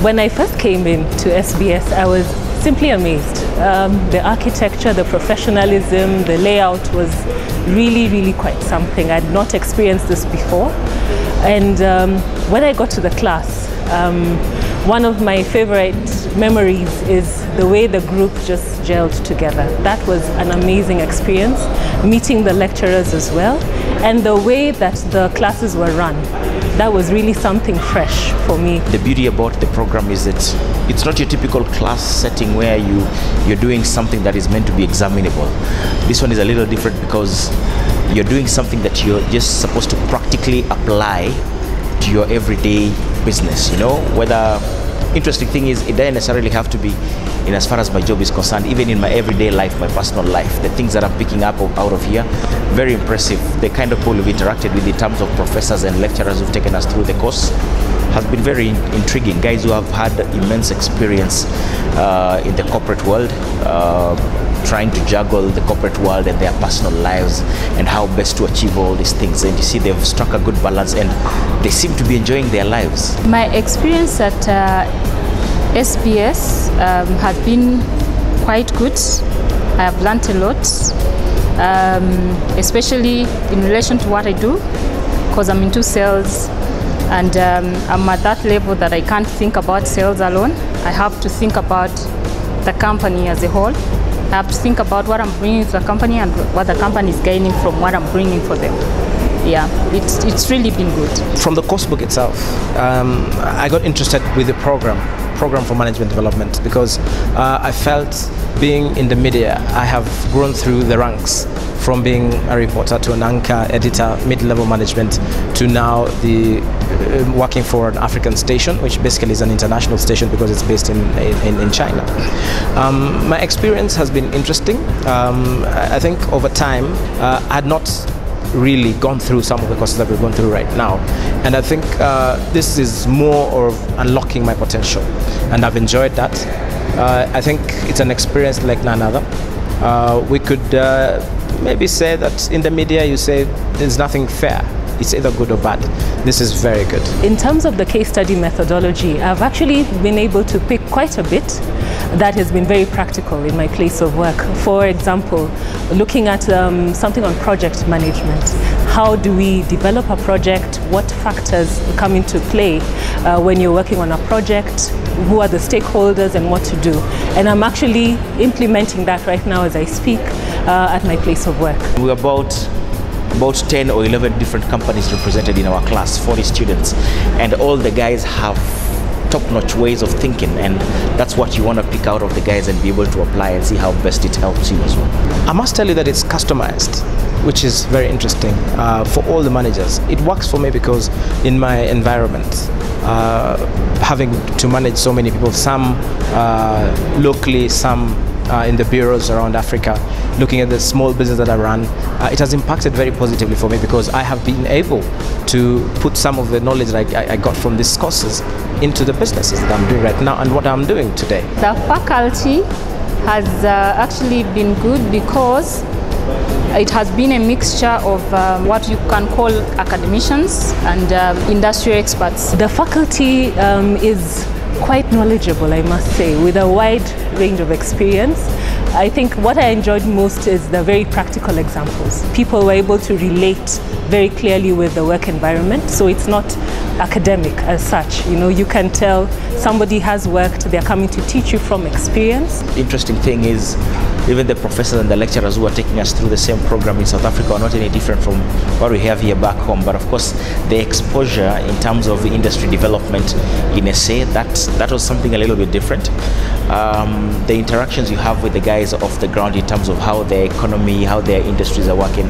When I first came into SBS, I was simply amazed. The architecture, the professionalism, the layout was really quite something. I'd not experienced this before. And when I got to the class, one of my favorite memories is the way the group just gelled together. That was an amazing experience, meeting the lecturers as well, and the way that the classes were run. That was really something fresh for me. The beauty about the program is that it's not your typical class setting where you're doing something that is meant to be examinable. This one is a little different because you're doing something that you're just supposed to practically apply to your everyday business, you know. Whether interesting thing is, it doesn't necessarily have to be in as far as my job is concerned. Even in my everyday life, my personal life, the things that I'm picking up out of here, very impressive. The kind of people we've interacted with in terms of professors and lecturers who've taken us through the course has been very intriguing. Guys who have had immense experience in the corporate world, trying to juggle the corporate world and their personal lives and how best to achieve all these things. And you see they've struck a good balance and they seem to be enjoying their lives. My experience at SBS has been quite good. I have learned a lot, especially in relation to what I do, because I'm into sales, and I'm at that level that I can't think about sales alone. I have to think about the company as a whole. I have to think about what I'm bringing to the company and what the company is gaining from what I'm bringing for them. Yeah, it's really been good. From the course book itself, I got interested with the program for management development, because I felt, being in the media, I have grown through the ranks from being a reporter to an anchor, editor, mid-level management, to now the working for an African station, which basically is an international station because it's based in China. My experience has been interesting. I think over time, I had not really gone through some of the courses that we're going through right now, and I think this is more of unlocking my potential, and I've enjoyed that. I think it's an experience like none other. We could maybe say that in the media you say there's nothing fair. It's either good or bad. This is very good. In terms of the case study methodology, I've actually been able to pick quite a bit that has been very practical in my place of work. For example, looking at something on project management. How do we develop a project? What factors come into play when you're working on a project? Who are the stakeholders and what to do? And I'm actually implementing that right now as I speak at my place of work. We're about 10 or 11 different companies represented in our class, 40 students, and all the guys have top-notch ways of thinking, and that's what you want to pick out of the guys and be able to apply and see how best it helps you as well. I must tell you that it's customized, which is very interesting for all the managers. It works for me because in my environment, having to manage so many people, some locally, some in the bureaus around Africa, looking at the small business that I run, it has impacted very positively for me because I have been able to put some of the knowledge that I got from these courses into the businesses that I'm doing right now and what I'm doing today. The faculty has actually been good because it has been a mixture of what you can call academicians and industry experts. The faculty is quite knowledgeable, I must say, with a wide range of experience. I think what I enjoyed most is the very practical examples. People were able to relate very clearly with the work environment, so it's not academic as such. You know, you can tell somebody has worked, they're coming to teach you from experience. Interesting thing is, even the professors and the lecturers who are taking us through the same program in South Africa are not any different from what we have here back home. But of course, the exposure in terms of industry development in SA, that was something a little bit different. The interactions you have with the guys off the ground in terms of how their economy, how their industries are working,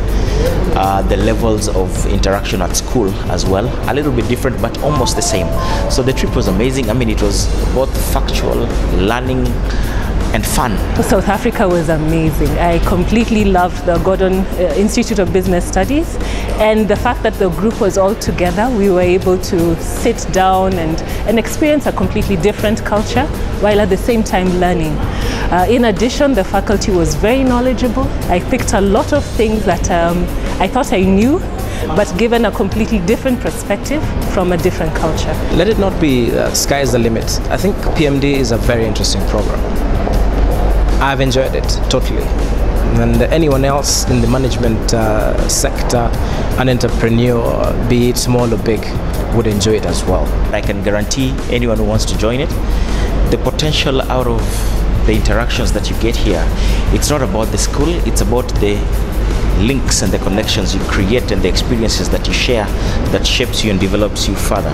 the levels of interaction at school as well, a little bit different but almost the same. So the trip was amazing. I mean, it was both factual, learning, and fun. South Africa was amazing. I completely loved the Gordon Institute of Business Studies, and the fact that the group was all together, we were able to sit down and experience a completely different culture while at the same time learning. In addition, the faculty was very knowledgeable. I picked a lot of things that I thought I knew, but given a completely different perspective from a different culture. Let it not be sky is the limit. I think PMD is a very interesting program. I've enjoyed it totally. And anyone else in the management sector, an entrepreneur, be it small or big, would enjoy it as well. I can guarantee anyone who wants to join it, the potential out of the interactions that you get here, it's not about the school, it's about the links and the connections you create and the experiences that you share that shapes you and develops you further.